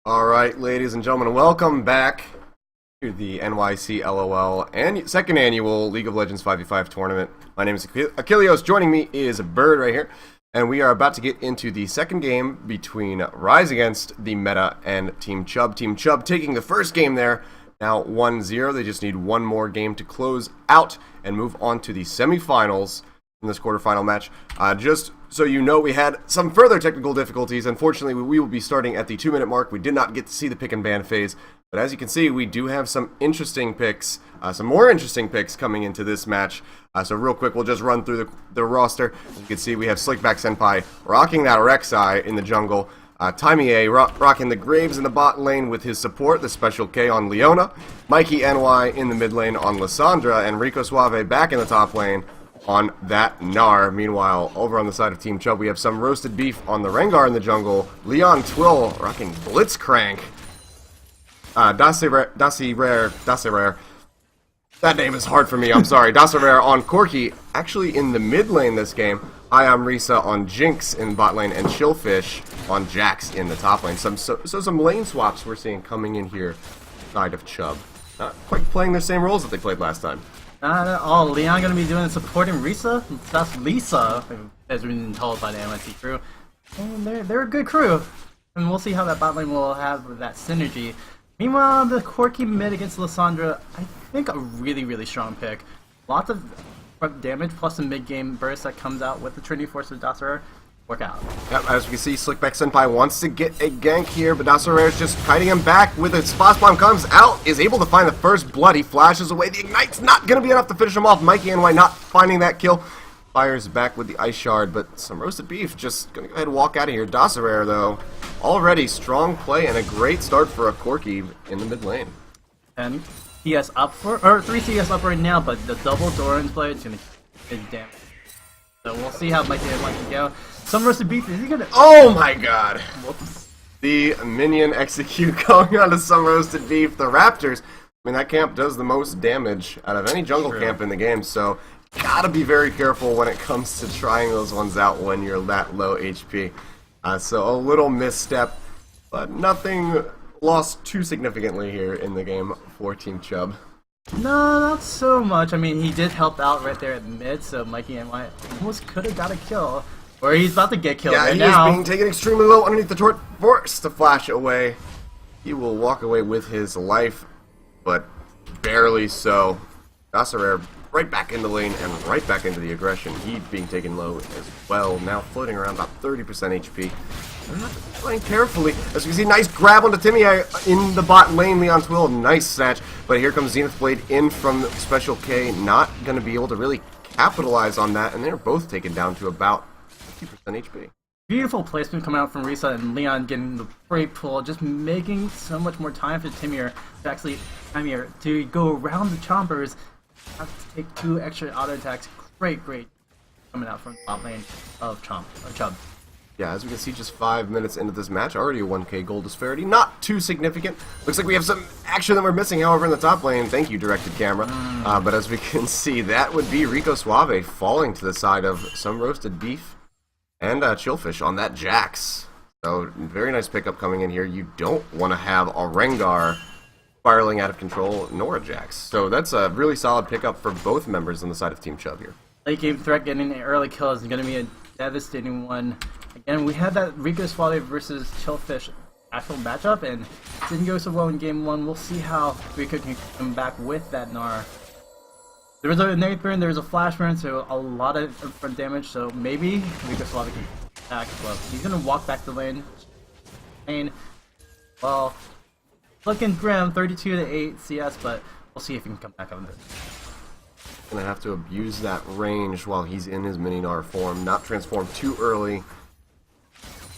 Alright, ladies and gentlemen, welcome back to the NYCLOL and second annual League of Legends 5v5 tournament. My name is Achilleos. Joining me is Bird right here, and we are about to get into the second game between Rise Against the Meta and Team Chub. Team Chub taking the first game there, now 1-0. They just need one more game to close out and move on to the semifinals in this quarterfinal match. Just so you know, we had some further technical difficulties. Unfortunately, we will be starting at the 2-minute mark. We did not get to see the pick and ban phase, but as you can see, we do have some interesting picks, some more interesting picks coming into this match. So real quick, we'll just run through the roster. As you can see, we have Slickback Senpai rocking that Rek'Sai in the jungle. Timmy A rocking the Graves in the bot lane with his support, the Special K on Leona. Mikey NY in the mid lane on Lissandra, and Rico Suave back in the top lane on that Gnar. Meanwhile, over on the side of Team Chub, we have some roasted beef on the Rengar in the jungle. Leon Twill rocking Blitzcrank. Rare. That name is hard for me, I'm sorry. Rare on Corki, actually in the mid lane this game. I am Risa on Jinx in bot lane, and Chillfish on Jax in the top lane. So some lane swaps we're seeing coming in here side of Chub. Not quite playing the same roles that they played last time. Not at all. Leon gonna be doing supporting Risa. That's Lisa, as we've been told by the NYC crew. And they're a good crew. And we'll see how that bot lane will have with that synergy. Meanwhile, the Corki mid against Lissandra, I think a really strong pick. Lots of damage plus the mid game burst that comes out with the Trinity Force of Dasarer. Work out. Yep, as we can see, Slickback Senpai wants to get a gank here, but Dasarer is just kiting him back with a Spot Bomb, comes out, is able to find the first blood. He flashes away. The Ignite's not going to be enough to finish him off. Mikey NY not finding that kill. Fires back with the Ice Shard, but some roasted beef just going to go ahead and walk out of here. Dasarer, though, already strong play and a great start for a Corki in the mid lane. And CS up or 3 CS up right now, but the double Doran's play is going to get damage. So we'll see how Mikey NY can go. Some roasted beef, is he gonna... Oh my god! Whoops. The minion execute going on to some roasted beef. The Raptors, I mean, that camp does the most damage out of any jungle camp in the game, so gotta be very careful when it comes to trying those ones out when you're that low HP. So a little misstep, but nothing lost too significantly here in the game for Team Chub. No, not so much. I mean, he did help out right there at mid, so Mikey NY almost could have got a kill. Or he's about to get killed right now. Yeah, he is being taken extremely low underneath the turret, forced to flash away. He will walk away with his life, but barely so. Dasarer right back in the lane and right back into the aggression. He being taken low as well, now floating around about 30% HP. They're not playing carefully. As you can see, nice grab onto Timmy in the bot lane. Leon Twill, nice snatch. But here comes Zenith Blade in from Special K. Not going to be able to really capitalize on that, and they're both taken down to about 50% HP. Beautiful placement coming out from Risa, and Leon getting the great pull, just making so much more time for Timir to go around the chompers. Have to take 2 extra auto attacks. Great coming out from the top lane of Chub. Yeah, as we can see, just 5 minutes into this match, already a 1k gold disparity. Not too significant. Looks like we have some action that we're missing, however, in the top lane. Thank you, directed camera. But as we can see, that would be Rico Suave falling to the side of some roasted beef and Chillfish on that Jax. So, very nice pickup coming in here. You don't want to have a Rengar spiraling out of control, nor a Jax. So that's a really solid pickup for both members on the side of Team Chub here. Late game threat getting an early kill is going to be a devastating one. Again, we had that Rico Suave versus Chillfish actual matchup, and it didn't go so well in game 1. We'll see how Rico can come back with that Gnar. There was a nade burn, there was a flash burn, so a lot of front damage, so maybe Rico Suave can attack. Well, he's going to walk back the lane. And, well, looking grim, 32 to 8 CS, but we'll see if he can come back on this. Gonna have to abuse that range while he's in his mini Gnar form, not transform too early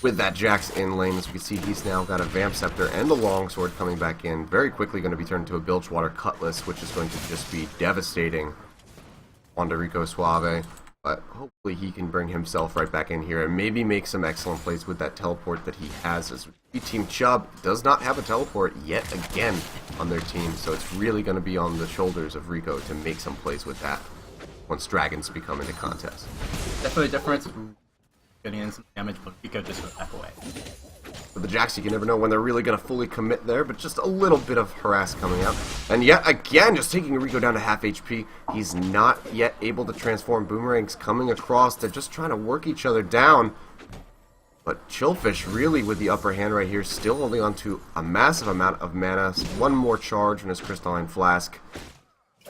with that Jax in lane. As we can see, he's now got a Vamp Scepter and the Longsword coming back in. Very quickly going to be turned into a Bilgewater Cutlass, which is going to just be devastating onto Rico Suave. But hopefully he can bring himself right back in here and maybe make some excellent plays with that teleport that he has. As Team Chub does not have a teleport yet again on their team, so it's really going to be on the shoulders of Rico to make some plays with that once dragons become into contest. Definitely a difference. Getting in some damage, but Rico just went back away. With the Jacks, you can never know when they're really going to fully commit there, but just a little bit of harass coming out. And yet again, just taking Rico down to half HP. He's not yet able to transform. Boomerang's coming across. They're just trying to work each other down. But Chillfish really with the upper hand right here, still holding on to a massive amount of mana. One more charge from his Crystalline Flask.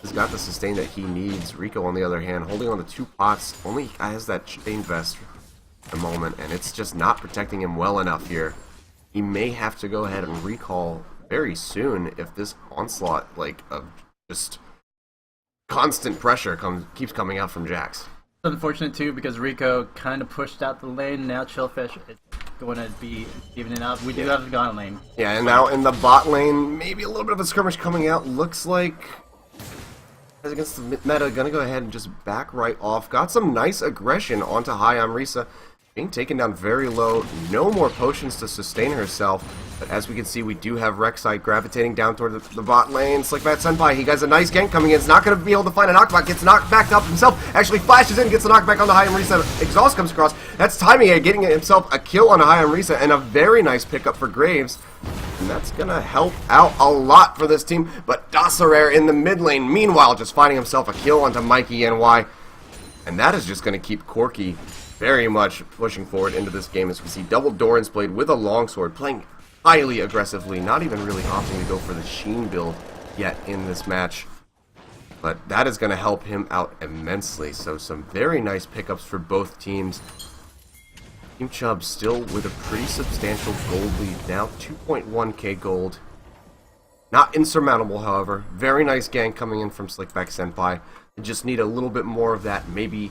He's got the sustain that he needs. Rico, on the other hand, holding on to 2 pots. Only has that Chain Vest at the moment, and it's just not protecting him well enough here. He may have to go ahead and recall very soon if this onslaught, like, of just constant pressure keeps coming out from Jax. It's unfortunate too because Rico kind of pushed out the lane. Now Chillfish is going to be evening out. We do have a gone lane. Yeah, and now in the bot lane, maybe a little bit of a skirmish coming out. Looks like as against the meta, gonna go ahead and just back right off. Got some nice aggression onto High Amrisa. Being taken down very low, no more potions to sustain herself, but as we can see, we do have Rek'Sai gravitating down toward the bot lane. Slickback Senpai, he has a nice gank coming in. It's not going to be able to find a knockback, gets knocked back up himself, actually flashes in, gets a knockback on the High Amrisa. Exhaust comes across. That's timing, getting himself a kill on a High Amrisa, and a very nice pickup for Graves. And that's going to help out a lot for this team, but Dasarer in the mid lane, meanwhile, just finding himself a kill onto Mikey NY. And that is just going to keep Corky very much pushing forward into this game. As we see double Doran's Blade with a longsword, playing highly aggressively, not even really opting to go for the Sheen build yet in this match. But that is going to help him out immensely. So some very nice pickups for both teams. Team Chub still with a pretty substantial gold lead now, 2.1k gold. Not insurmountable, however. Very nice gank coming in from Slickback Senpai. They just need a little bit more of that, maybe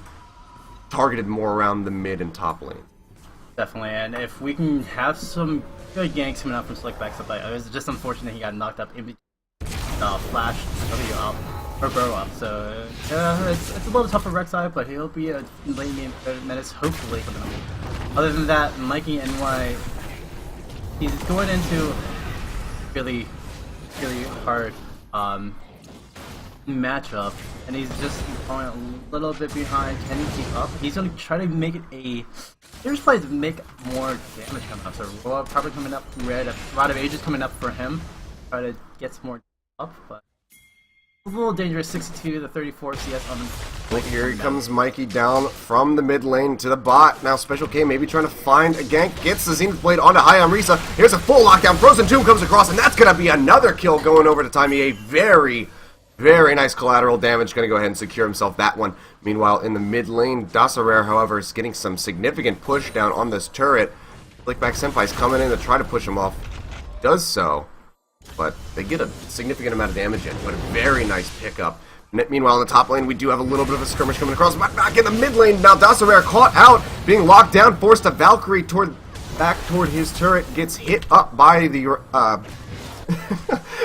targeted more around the mid and top lane. Definitely, and if we can have some good ganks coming out from Slickback Senpai, it was just unfortunate he got knocked up in between Flash, W up, or Burrow up, so it's a little tough for Rek'Sai, but he'll be a lane game menace hopefully coming up. Other than that, Mikey NY, he's going into really hard matchup, and he's just falling a little bit behind. Can he keep up? He's going to try to make it a serious play to make more damage coming up. So Roa probably coming up red. A lot of ages coming up for him. Try to get some more up, but a little dangerous. 62 to 34 CS on him. Well, here he comes Mikey down from the mid lane to the bot. Now Special K maybe trying to find a gank. Gets the Zenith Blade onto High Amrisa. Here's a full lockdown. Frozen Tomb comes across, and that's going to be another kill going over to Timmy. A very nice collateral damage. Going to go ahead and secure himself that one. Meanwhile, in the mid lane, Dasarer, however, is getting some significant push down on this turret. Flickback Senpai's coming in to try to push him off. Does so, but they get a significant amount of damage in. But a very nice pickup. Meanwhile, in the top lane, we do have a little bit of a skirmish coming across. Back in the mid lane, now Dasarer caught out, being locked down, forced a Valkyrie back toward his turret, gets hit up by the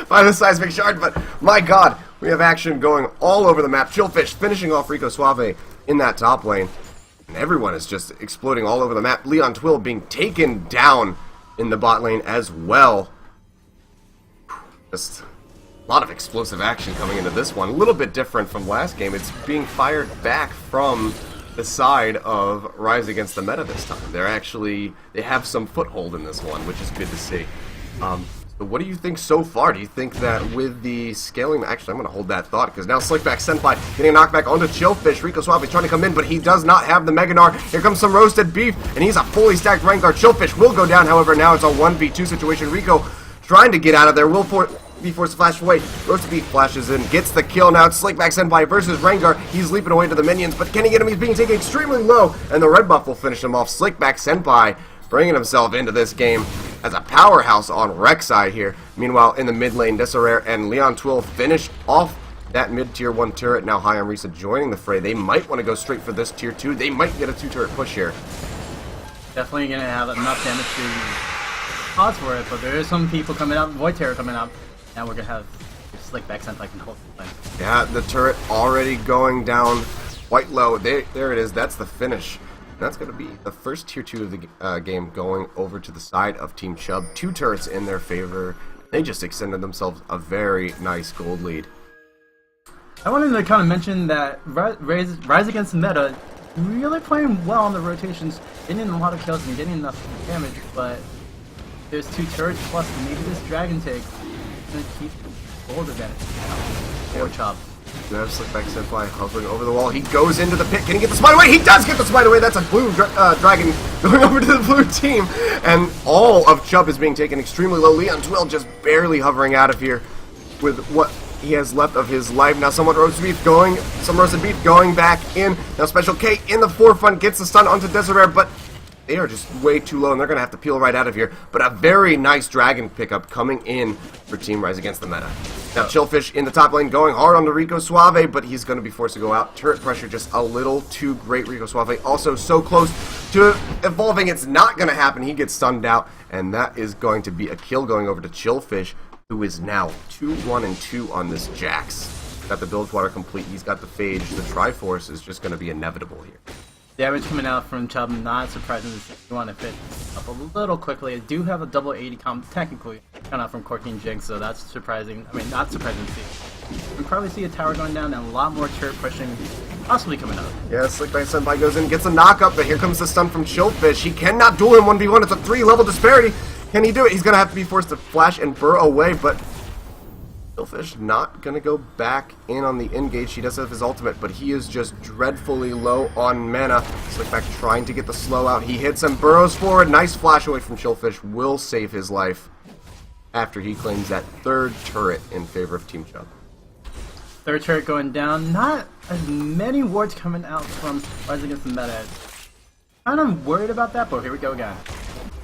by the seismic shard. But my God, we have action going all over the map. Chillfish finishing off Rico Suave in that top lane. And everyone is just exploding all over the map. Leon Twill being taken down in the bot lane as well. Just a lot of explosive action coming into this one. A little bit different from last game. It's being fired back from the side of Rise Against the Meta this time. They have some foothold in this one, which is good to see. So what do you think so far? Do you think that with the scaling... Actually, I'm going to hold that thought, because now Slickback Senpai getting a knockback onto Chillfish. Rico Suave trying to come in, but he does not have the Mega Gnar. Here comes some roasted beef, and he's a fully stacked Rengar. Chillfish will go down, however, now it's a 1v2 situation. Rico trying to get out of there, will be forced to flash away. Roasted beef flashes in, gets the kill. Now it's Slickback Senpai versus Rengar. He's leaping away to the minions, but can he get him? He's being taken extremely low, and the red buff will finish him off. Slickback Senpai bringing himself into this game as a powerhouse on Rek'Sai here. Meanwhile, in the mid lane, Dasarer and Leon Twill finish off that mid tier 1 turret. Now High Amrisa joining the fray. They might want to go straight for this tier 2. They might get a 2-turret push here. Definitely going to have enough damage to pause for it, but there is some people coming up. Void Terror coming up. Now we're going to have Slickback Senpai can hold the thing. Yeah, the turret already going down quite low. There it is. That's the finish. That's going to be the first tier 2 of the game going over to the side of Team Chub. 2 turrets in their favor. They just extended themselves a very nice gold lead. I wanted to kind of mention that Rise Against the Meta really playing well on the rotations, getting a lot of kills and getting enough damage, but There's 2 turrets plus maybe this dragon take. Gonna keep gold advantage. Or Chub. You have Slickback Senpai hovering over the wall. He goes into the pit. Can he get the smite away? He does get the smite away. That's a blue dragon going over to the blue team. And all of Chub is being taken extremely low. NYCLOL just barely hovering out of here with what he has left of his life. Now some roasted beef going back in. Now Special K in the forefront gets the stun onto Desiree, but they are just way too low and they're going to have to peel right out of here. But a very nice dragon pickup coming in for Team Rise against the meta. Now Chillfish in the top lane going hard on the Rico Suave, but he's going to be forced to go out. Turret pressure just a little too great. Rico Suave also so close to evolving. It's not going to happen. He gets stunned out, and that is going to be a kill going over to Chillfish, who is now 2-1-2 on this Jax. Got the Bilgewater complete. He's got the Phage. The Triforce is just going to be inevitable here. Damage coming out from Chub, not surprising. You want to fit up a little quickly. I do have a double 80 comp technically coming out from Corki and Jinx, so that's surprising. I mean, not surprising to see. We'll probably see a tower going down and a lot more turret pushing possibly coming out. Yeah, Slickback Senpai goes in, gets a knock-up, but here comes the stun from Chillfish. He cannot duel him 1v1. It's a 3-level disparity. Can he do it? He's going to have to be forced to flash and burrow away, but Chillfish not going to go back in on the engage. He does have his ultimate, but he is just dreadfully low on mana. Slickback trying to get the slow out. He hits him, burrows forward. Nice flash away from Chillfish. Will save his life after he claims that 3rd turret in favor of Team Chub. 3rd turret going down. Not as many wards coming out from Rise Against the meta. Kind of worried about that, but here we go again.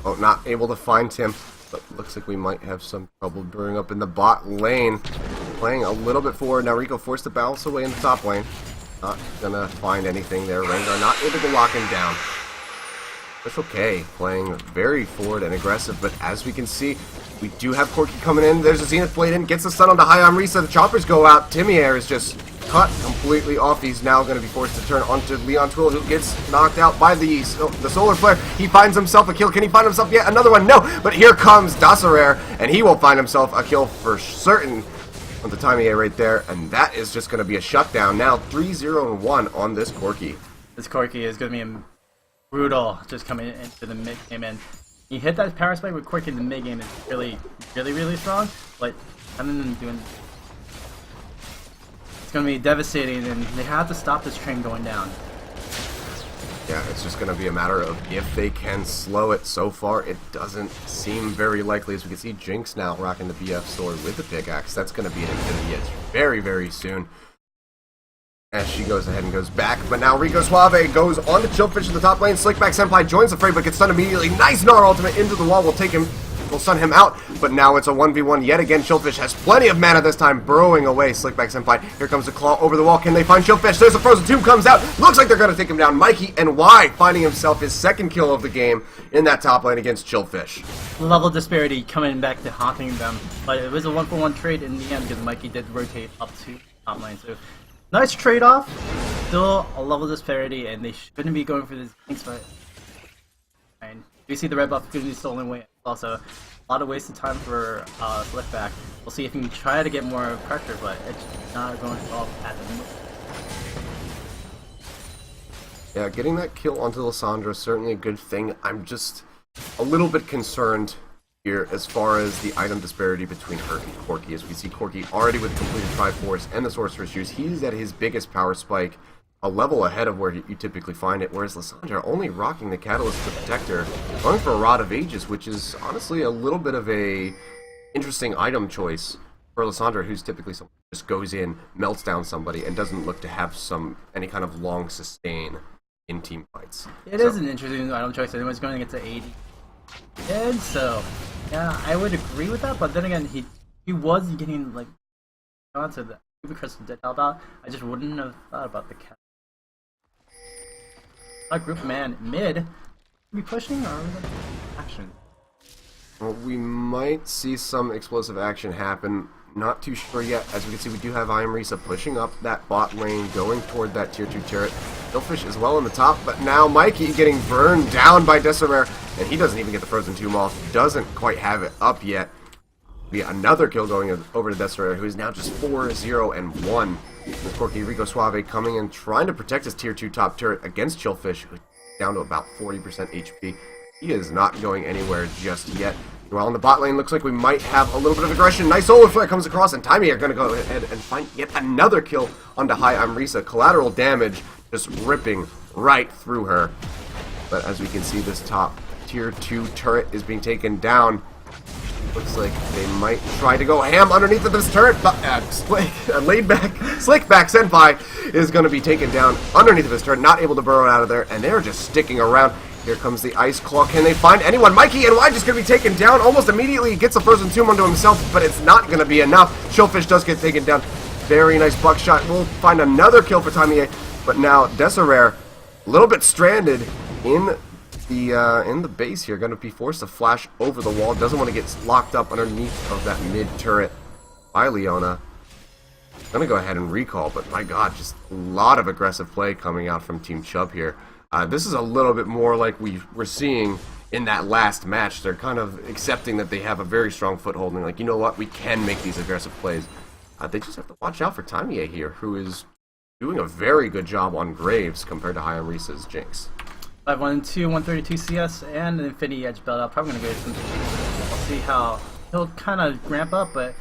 Oh, not able to find him. But looks like we might have some trouble brewing up in the bot lane. Playing a little bit forward. Now Rico forced to bounce away in the top lane. Not gonna find anything there. Rengar not able to lock him down. That's okay. Playing very forward and aggressive, but as we can see, we do have Corki coming in. There's a Zenith Blade in. Gets the stun onto High Amrisa. The choppers go out. Timier is just cut completely off. He's now going to be forced to turn onto NYCLOL, who gets knocked out by the Solar Flare. He finds himself a kill. Can he find himself yet another one? No, but here comes Desiree, and he will find himself a kill for certain on the Timier right there, and that is just going to be a shutdown. Now 3-0-1 on this Corki. This Corki is going to be brutal just coming into the mid game, and he hit that power spike with Corki in the mid game is really strong, but having them doing it's going to be devastating, and they have to stop this train going down. Yeah, it's just going to be a matter of if they can slow it. So far, it doesn't seem very likely. As we can see, Jinx now rocking the BF sword with the pickaxe. That's going to be an immediate very soon. As she goes ahead and goes back. But now Rico Suave goes on to Chillfish in the top lane. Slickback Senpai joins the fray, but gets stunned immediately. Nice Gnar ultimate into the wall. Will stun him out, but now it's a 1v1 yet again. Chillfish has plenty of mana this time, burrowing away Slickback Senpai. Here comes the claw over the wall. Can they find Chillfish? There's a frozen tomb comes out. Looks like they're going to take him down. Mikey and Y finding himself his 2nd kill of the game in that top lane against Chillfish. Level disparity coming back to haunting them, but it was a 1-for-1 trade in the end because Mikey did rotate up to top lane. So nice trade-off. Still a level disparity, and they shouldn't be going for this Jinx fight. And you see the red buff getting stolen away. Also, a lot of wasted time for Slickback. We'll see if he can try to get more pressure, but it's not going to fall at the moment. Yeah, getting that kill onto Lissandra is certainly a good thing. I'm just a little bit concerned here as far as the item disparity between her and Corki. As we see Corki already with completed Triforce and the Sorcerer's Shoes, he's at his biggest power spike, a level ahead of where you typically find it, whereas Lissandra only rocking the Catalyst to protect her, going for a Rod of Ages, which is honestly a little bit of a interesting item choice for Lissandra, who's typically someone who just goes in, melts down somebody, and doesn't look to have any kind of long sustain in team fights. It is an interesting item choice. Anyone's going to get to 80. And so, yeah, I would agree with that, but then again, he was getting, like, onto the Crystal did help out. I just wouldn't have thought about the cat. A group man mid be pushing or action. Well, we might see some explosive action happen. Not too sure yet. As we can see, we do have Amrisa pushing up that bot lane, going toward that tier 2 turret. Chillfish as well in the top, but now Mikey getting burned down by Desiree, and he doesn't even get the frozen tomb off. Doesn't quite have it up yet. Be another kill going over to Desiree, who is now just 4-0-1. With Corki Rico Suave coming in, trying to protect his tier 2 top turret against Chillfish, who's down to about 40% HP. he is not going anywhere just yet. Well, in the bot lane, looks like we might have a little bit of aggression. Nice solar flare comes across, and Timey are going to go ahead and find yet another kill onto High Amrisa. Collateral damage just ripping right through her. But as we can see, this top tier 2 turret is being taken down. Looks like they might try to go ham underneath of this turret, but Slickback Senpai is going to be taken down underneath of this turret, not able to burrow out of there, and they're just sticking around. Here comes the Ice Claw. Can they find anyone? Mikey NY just going to be taken down almost immediately. He gets a frozen tomb onto himself, but it's not going to be enough. Shellfish does get taken down. Very nice buckshot. We'll find another kill for Timey, but now Desiree, a little bit stranded in the base here, going to be forced to flash over the wall. Doesn't want to get locked up underneath of that mid turret by Leona. Going to go ahead and recall, but my god, just a lot of aggressive play coming out from Team Chub here. This is a little bit more like we were seeing in that last match. They're kind of accepting that they have a very strong foothold and like, you know what, we can make these aggressive plays. They just have to watch out for Timey here, who is doing a very good job on Graves compared to High Amrisa's Jinx. 512, 132 CS, and an Infinity Edge build up. Probably gonna go some. We'll see how he'll kind of ramp up, but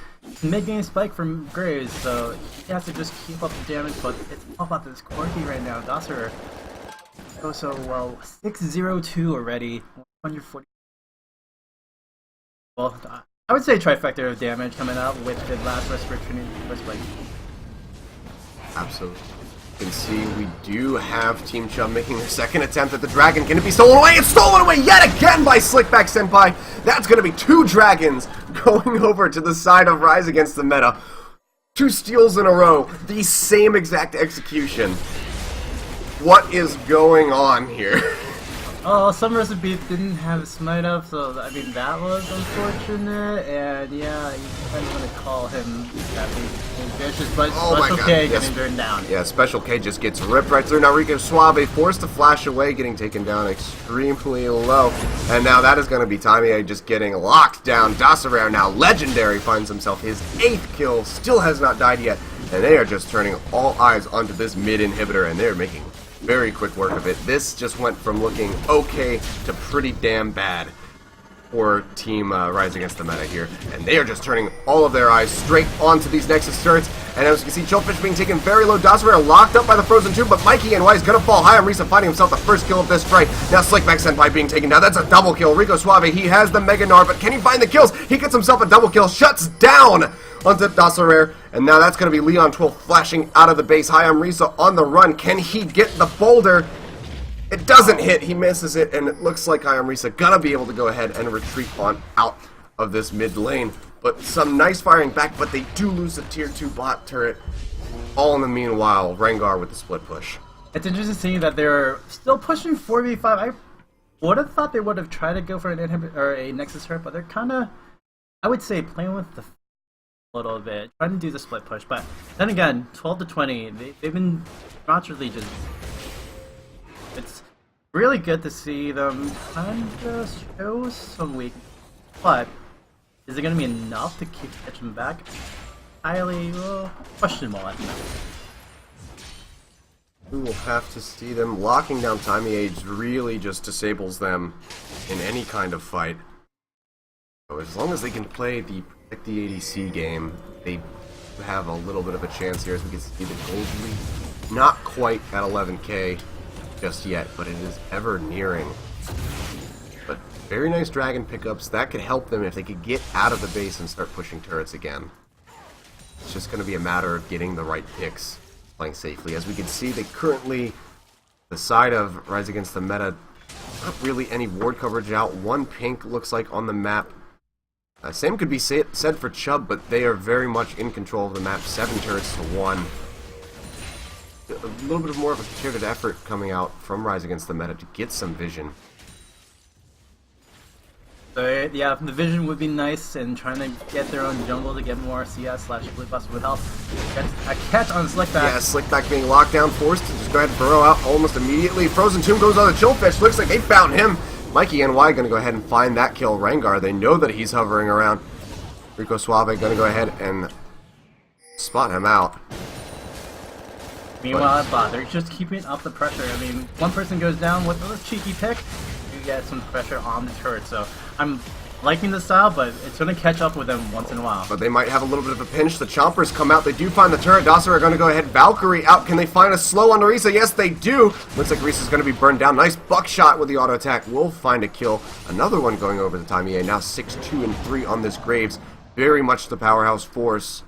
mid-game spike from Graves, so he has to just keep up the damage. But it's all about this quirky right now. Dosser goes so well. 602 already. 140. Well, I would say trifecta of damage coming out with the last restriction first blade. Absolutely. You can see we do have Team Chub making their second attempt at the dragon. Can it be stolen away? It's stolen away yet again by Slickback Senpai. That's going to be 2 dragons going over to the side of Rise Against the Meta. 2 steals in a row. The same exact execution. What is going on here? Oh, some recipes didn't have Smite up, so I mean that was unfortunate, and yeah, you kind of want to call him that vicious, but Special K getting turned down. Yeah, Special K just gets ripped right through. Now Rico Suave forced to flash away, getting taken down extremely low, and now that is going to be Timey just getting locked down. Dasarare now legendary finds himself his 8th kill, still has not died yet, and they are just turning all eyes onto this mid inhibitor, and they're making very quick work of it. This just went from looking okay to pretty damn bad for Team Rise Against the Meta here. And they are just turning all of their eyes straight onto these Nexus turrets. And as you can see, Chillfish being taken very low. Dasarare locked up by the Frozen Tomb, but Mikey NY is going to fall high. Amrisa finding himself the first kill of this fight. Now Slickback Senpai being taken down. That's a double kill. Rico Suave, he has the Mega Gnar, but can he find the kills? He gets himself a double kill, shuts down onto Dasarare, and now that's going to be Leon 12 flashing out of the base. High Amrisa on the run. Can he get the boulder? It doesn't hit. He misses it, and it looks like High Amrisa gonna be able to go ahead and retreat on out of this mid lane. But some nice firing back, but they do lose the tier 2 bot turret. All in the meanwhile, Rengar with the split push. It's interesting seeing that they're still pushing 4v5. I would have thought they would have tried to go for an inhibitor or a Nexus turret, but they're kind of, I would say, playing with the little bit, trying to do the split push, but then again, 12 to 20, they've been naturally just, it's really good to see them kind of show some weakness, but is it going to be enough to keep catching back? Highly questionable at the moment. We will have to see them. Locking down Timey Age really just disables them in any kind of fight. So as long as they can play the Protect the ADC game, they have a little bit of a chance here. As we can see, the gold lead not quite at 11k just yet, but it is ever nearing. But very nice dragon pickups. That could help them if they could get out of the base and start pushing turrets again. It's just going to be a matter of getting the right picks, playing safely. As we can see, they currently, the side of Rise Against the Meta, not really any ward coverage out. 1 pink looks like on the map. Same could be said for Chub, but they are very much in control of the map. 7 turrets to 1. A little bit more of a concerted effort coming out from Rise Against the Meta to get some vision. So yeah, the vision would be nice, and trying to get their own jungle to get more CS/blue buffs would help. A catch on Slickback. Yeah, Slickback being locked down, forced to just go ahead and burrow out almost immediately. Frozen Tomb goes on the Chillfish. Looks like they found him. Mikey NY gonna go ahead and find that kill. Rengar, they know that he's hovering around. Rico Suave gonna go ahead and spot him out. Meanwhile, at bot, they're just keeping up the pressure. I mean, one person goes down with a cheeky pick. get some pressure on the turret. So I'm liking the style, but it's going to catch up with them once in a while. But they might have a little bit of a pinch. The Chompers come out. They do find the turret. Dasa are going to go ahead. Valkyrie out. Can they find a slow on Orisa? Yes, they do. Looks like Orisa's going to be burned down. Nice buckshot with the auto attack. Will find a kill. Another one going over the time. EA now 6-2-3 on this Graves. Very much the powerhouse force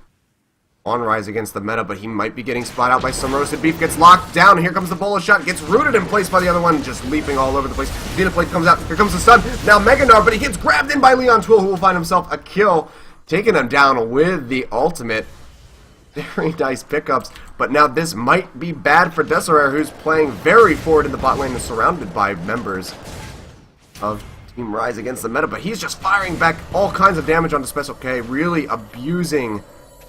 on Rise against the meta, but he might be getting spot out by some roasted beef. Gets locked down. Here comes the bullet shot. Gets rooted in place by the other one. Just leaping all over the place. Vena Plate comes out. Here comes the stun. Now Meganar, but he gets grabbed in by Leon Twill, who will find himself a kill. Taking him down with the ultimate. Very nice pickups. But now this might be bad for Desiree, who's playing very forward in the bot lane and surrounded by members of Team Rise against the meta. But he's just firing back all kinds of damage onto Special K. Really abusing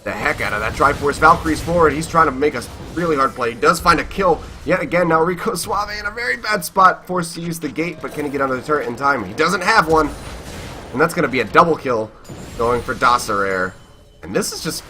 the heck out of that Drive Force. Valkyrie's forward. He's trying to make a really hard play. He does find a kill yet again. Now Rico Suave in a very bad spot, forced to use the gate, but can he get under the turret in time? He doesn't have one, and that's going to be a double kill going for Dasarer. And this is just,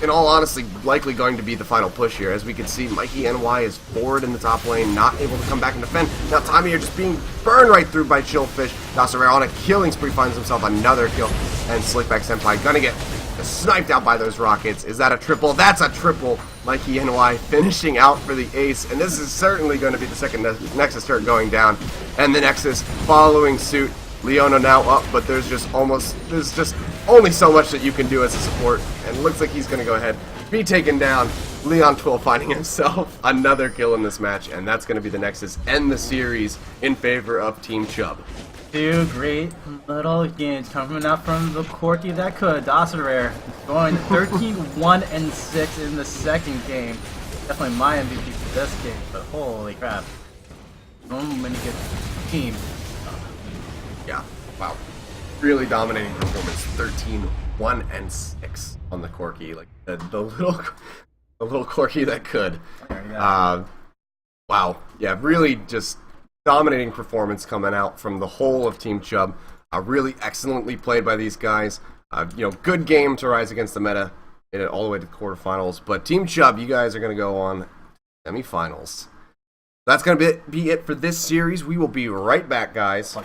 in all honesty, likely going to be the final push here. As we can see, Mikey NY is forward in the top lane, not able to come back and defend. Now Tommy are just being burned right through by Chillfish. Dasarer on a killing spree finds himself another kill, and Slickback Senpai gonna get sniped out by those rockets. Is that a triple? That's a triple. Mikey NY finishing out for the ace, and this is certainly going to be the second Nexus turret going down, and the Nexus following suit. Leona now up, but there's just only so much that you can do as a support, and it looks like he's going to go ahead, be taken down. Leon Twill finding himself another kill in this match, and that's going to be the Nexus end the series in favor of Team Chub. Two great little games coming out from the Corky that could. Dasarer going 13-1-6 in the second game. Definitely my MVP for this game, but holy crap. So many good teams. Yeah, wow. Really dominating performance. 13-1-6 on the Corky. Like the little Corky that could. Wow. Yeah, really just dominating performance coming out from the whole of Team Chub. Really excellently played by these guys. Good game to rise against the meta. Made it all the way to the quarterfinals. But Team Chub, you guys are going to go on semifinals. That's going to be it for this series. We will be right back, guys.